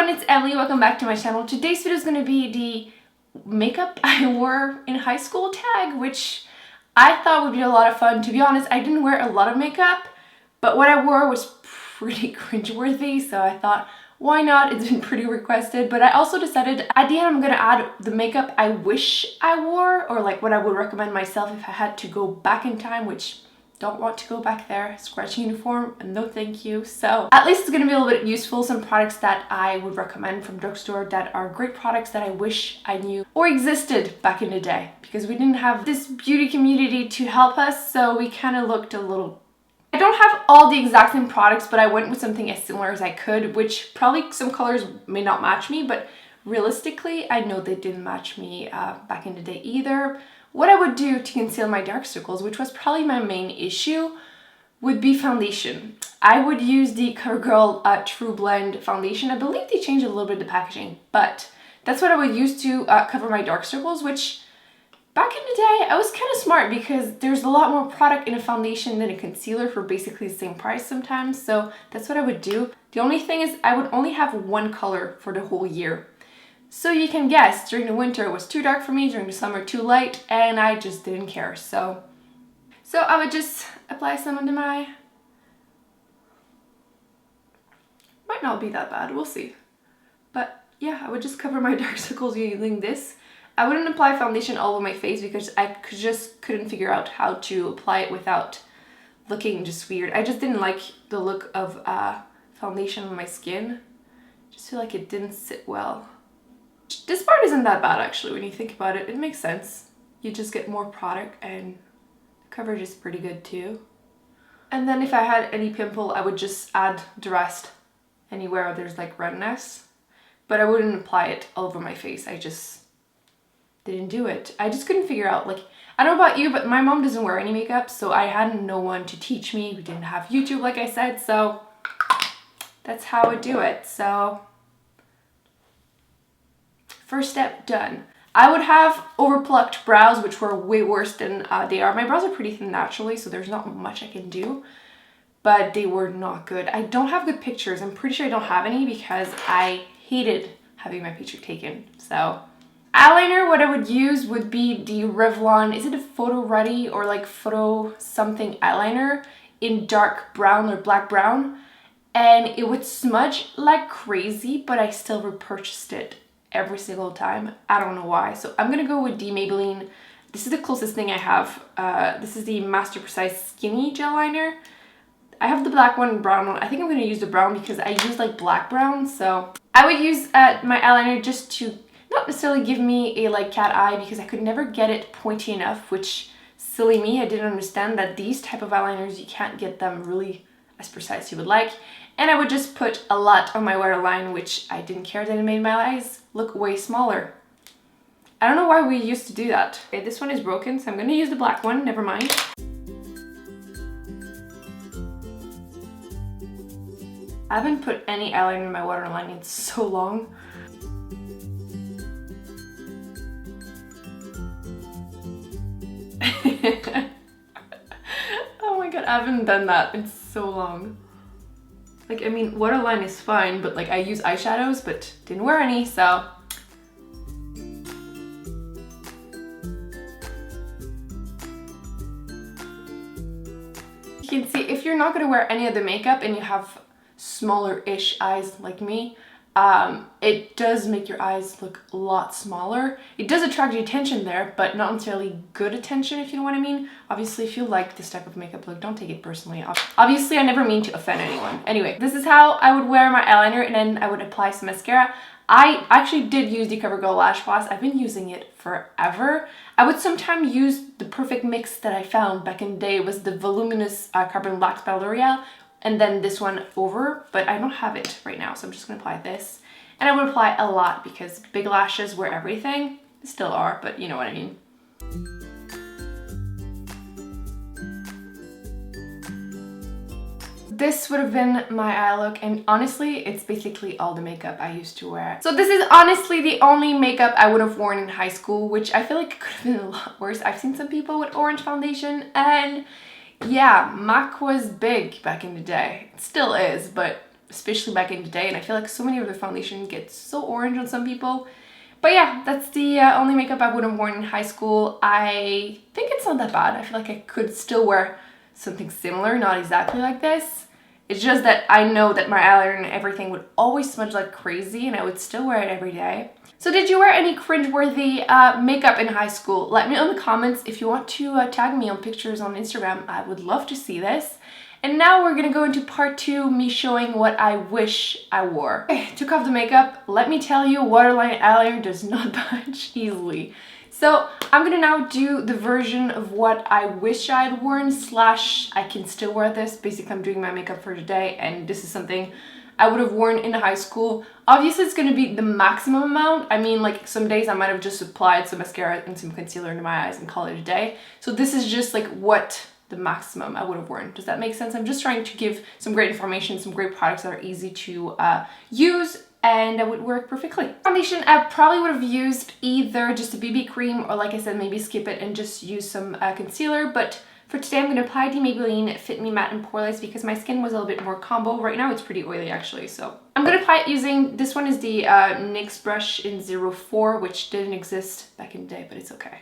everyone, it's Emily. Welcome back to my channel. Today's video is going to be the makeup I wore in high school tag, which I thought would be a lot of fun. To be honest, I didn't wear a lot of makeup, but what I wore was pretty cringeworthy, so I thought, why not? It's been pretty requested, but I also decided at the end I'm going to add the makeup I wish I wore, or like what I would recommend myself if I had to go back in time, which don't want to go back there. Scratch uniform, no thank you. So at least it's going to be a little bit useful. Some products that I would recommend from drugstore that are great products that I wish I knew or existed back in the day, because we didn't have this beauty community to help us, so we kind of looked a little... I don't have all the exact same products, but I went with something as similar as I could, which probably some colors may not match me, but realistically I know they didn't match me back in the day either. What I would do to conceal my dark circles, which was probably my main issue, would be foundation. I would use the CoverGirl True Blend foundation. I believe they changed a little bit the packaging, but that's what I would use to cover my dark circles, which back in the day I was kind of smart because there's a lot more product in a foundation than a concealer for basically the same price sometimes, so that's what I would do. The only thing is I would only have one color for the whole year. So you can guess, during the winter it was too dark for me, during the summer too light, and I just didn't care. So I would just apply some under my... Might not be that bad, we'll see. But yeah, I would just cover my dark circles using this. I wouldn't apply foundation all over my face because I just couldn't figure out how to apply it without looking just weird. I just didn't like the look of foundation on my skin. Just feel like it didn't sit well. This part isn't that bad actually when you think about it. It makes sense. You just get more product and the coverage is pretty good too. And then if I had any pimple, I would just add the rest anywhere there's like redness. But I wouldn't apply it all over my face. I just didn't do it. I just couldn't figure out, like, I don't know about you, but my mom doesn't wear any makeup, so I had no one to teach me. We didn't have YouTube, like I said, so that's how I would do it. So first step done. I would have overplucked brows, which were way worse than they are. My brows are pretty thin naturally, so there's not much I can do, but they were not good. I don't have good pictures. I'm pretty sure I don't have any because I hated having my picture taken. So eyeliner, what I would use would be the Revlon, is it a Photo Ready or like Photo something eyeliner in dark brown or black brown, and it would smudge like crazy, but I still repurchased it every single time. I don't know why. So I'm gonna go with the Maybelline. This is the closest thing I have. This is the Master Precise Skinny Gel Liner. I have the black one and brown one. I think I'm gonna use the brown because I use like black brown. So I would use my eyeliner just to not necessarily give me a like cat eye, because I could never get it pointy enough, which silly me. I didn't understand that these type of eyeliners, you can't get them really as precise as you would like. And I would just put a lot on my waterline, which I didn't care that it made my eyes look way smaller. I don't know why we used to do that. Okay, this one is broken, so I'm gonna use the black one, never mind. I haven't put any eyeliner in my waterline in so long. Oh my god, I haven't done that in so long. Like, I mean, waterline is fine, but like I use eyeshadows, but didn't wear any, so. You can see if you're not gonna wear any other makeup and you have smaller-ish eyes like me, it does make your eyes look a lot smaller. It does attract your attention there, but not necessarily good attention, if you know what I mean. Obviously, if you like this type of makeup look, don't take it personally. Obviously, I never mean to offend anyone. Anyway, this is how I would wear my eyeliner, and then I would apply some mascara. I actually did use the CoverGirl Lash Gloss. I've been using it forever. I would sometimes use the perfect mix that I found back in the day. It was the Voluminous Carbon Black by L'Oreal, and then this one over, but I don't have it right now, so I'm just gonna apply this. And I would apply a lot because big lashes were everything. They still are, but you know what I mean. This would have been my eye look, and honestly, it's basically all the makeup I used to wear. So this is honestly the only makeup I would have worn in high school, which I feel like could have been a lot worse. I've seen some people with orange foundation, and yeah, MAC was big back in the day. It still is, but especially back in the day, and I feel like so many of the foundation gets so orange on some people. But yeah, that's the only makeup I would have worn in high school. I think it's not that bad. I feel like I could still wear something similar, not exactly like this. It's just that I know that my eyeliner and everything would always smudge like crazy, and I would still wear it every day. So did you wear any cringeworthy makeup in high school? Let me know in the comments. If you want to tag me on pictures on Instagram, I would love to see this. And now we're gonna go into part 2, me showing what I wish I wore. Okay, took off the makeup. Let me tell you, waterline eyeliner does not budge easily. So I'm gonna now do the version of what I wish I had worn slash I can still wear this. Basically, I'm doing my makeup for today, and this is something I would have worn in high school. Obviously, it's gonna be the maximum amount. I mean, like some days I might have just applied some mascara and some concealer into my eyes and call it a day. So this is just like what the maximum I would have worn. Does that make sense? I'm just trying to give some great information, some great products that are easy to use and that would work perfectly. Foundation, I probably would have used either just a BB cream or, like I said, maybe skip it and just use some concealer. But for today, I'm going to apply the Maybelline Fit Me Matte and Poreless because my skin was a little bit more combo. Right now, it's pretty oily actually. So I'm going to apply it using, this one is the NYX brush in 04, which didn't exist back in the day, but it's okay.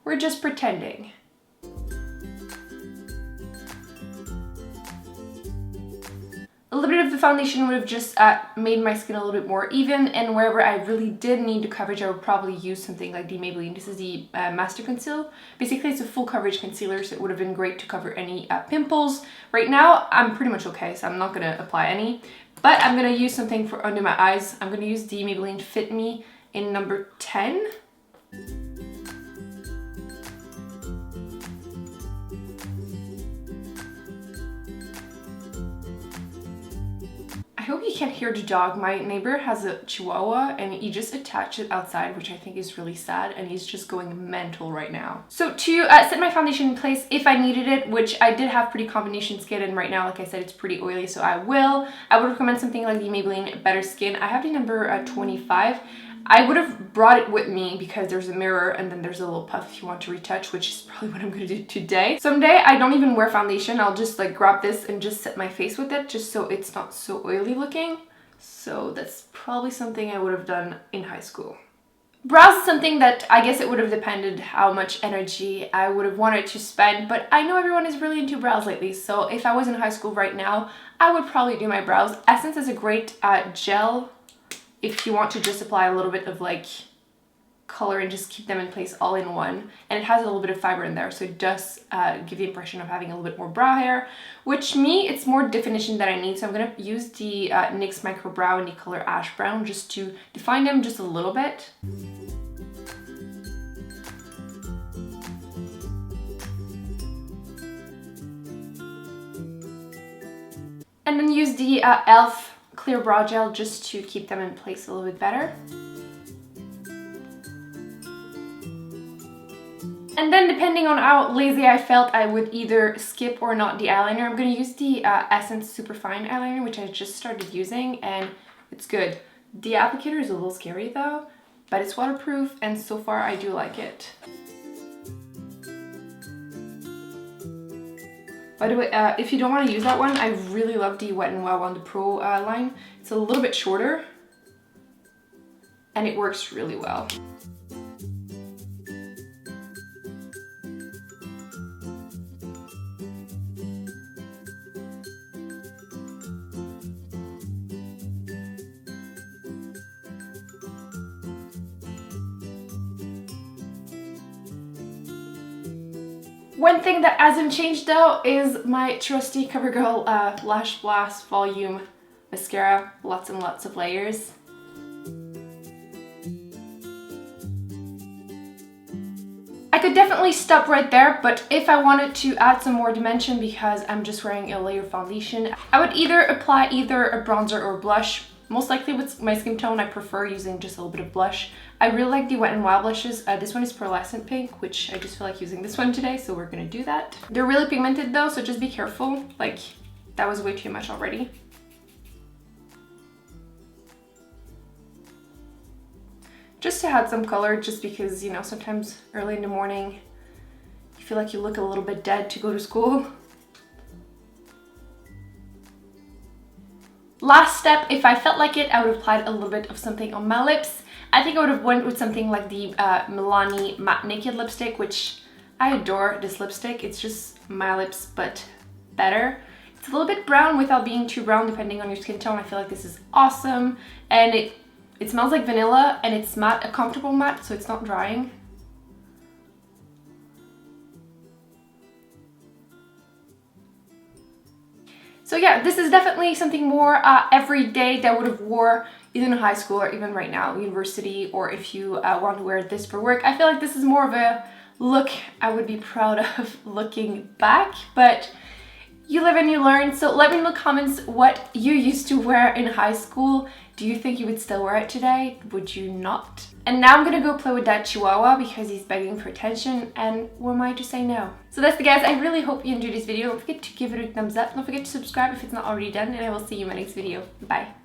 We're just pretending. A little bit of the foundation would have just made my skin a little bit more even, and wherever I really did need the coverage, I would probably use something like the Maybelline. This is the Master Conceal. Basically, it's a full coverage concealer, so it would have been great to cover any pimples. Right now, I'm pretty much okay, so I'm not going to apply any. But I'm going to use something for under my eyes. I'm going to use the Maybelline Fit Me in number 10. I hope you can't hear the dog. My neighbor has a chihuahua and he just attached it outside, which I think is really sad, and he's just going mental right now. So to set my foundation in place if I needed it, which I did have pretty combination skin, and right now, like I said, it's pretty oily, so I would recommend something like the Maybelline Better Skin. I have the number 25. I would have brought it with me because there's a mirror and then there's a little puff if you want to retouch, which is probably what I'm going to do today. Someday I don't even wear foundation. I'll just like grab this and just set my face with it just so it's not so oily looking. So that's probably something I would have done in high school. Brows is something that I guess it would have depended how much energy I would have wanted to spend, but I know everyone is really into brows lately, so if I was in high school right now, I would probably do my brows. Essence is a great gel if you want to just apply a little bit of like color and just keep them in place all in one. And it has a little bit of fiber in there, so it does give the impression of having a little bit more brow hair, which me, it's more definition that I need. So I'm gonna use the NYX Micro Brow in the color Ash Brown just to define them just a little bit. And then use the e.l.f. Clear Brow Gel just to keep them in place a little bit better. And then depending on how lazy I felt, I would either skip or not the eyeliner. I'm going to use the Essence Superfine eyeliner, which I just started using, and it's good. The applicator is a little scary though, but it's waterproof, and so far I do like it. By the way, if you don't want to use that one, I really love the Wet n Wild 1, the Pro line. It's a little bit shorter, and it works really well. One thing that hasn't changed though is my trusty CoverGirl Lash Blast Volume Mascara. Lots and lots of layers. I could definitely stop right there, but if I wanted to add some more dimension because I'm just wearing a layer foundation, I would either apply either a bronzer or blush. Most likely with my skin tone, I prefer using just a little bit of blush. I really like the Wet n Wild blushes. This one is pearlescent pink, which I just feel like using this one today, so we're gonna do that. They're really pigmented though, so just be careful. Like, that was way too much already. Just to add some color, just because, you know, sometimes early in the morning, you feel like you look a little bit dead to go to school. last step, if I felt like it, I would have applied a little bit of something on my lips. I think I would have went with something like the Milani Matte Naked lipstick, which I adore this lipstick. It's just my lips, but better. It's a little bit brown without being too brown, depending on your skin tone. I feel like this is awesome. And it smells like vanilla, and it's matte, a comfortable matte, so it's not drying. So yeah, this is definitely something more everyday that I would have wore either in high school or even right now, university, or if you want to wear this for work. I feel like this is more of a look I would be proud of looking back, but you live and you learn. So let me know in the comments what you used to wear in high school. Do you think you would still wear it today? Would you not? And now I'm gonna go play with that chihuahua because he's begging for attention, and who am I to say no? So that's it, guys. I really hope you enjoyed this video. Don't forget to give it a thumbs up. Don't forget to subscribe if it's not already done, and I will see you in my next video. Bye.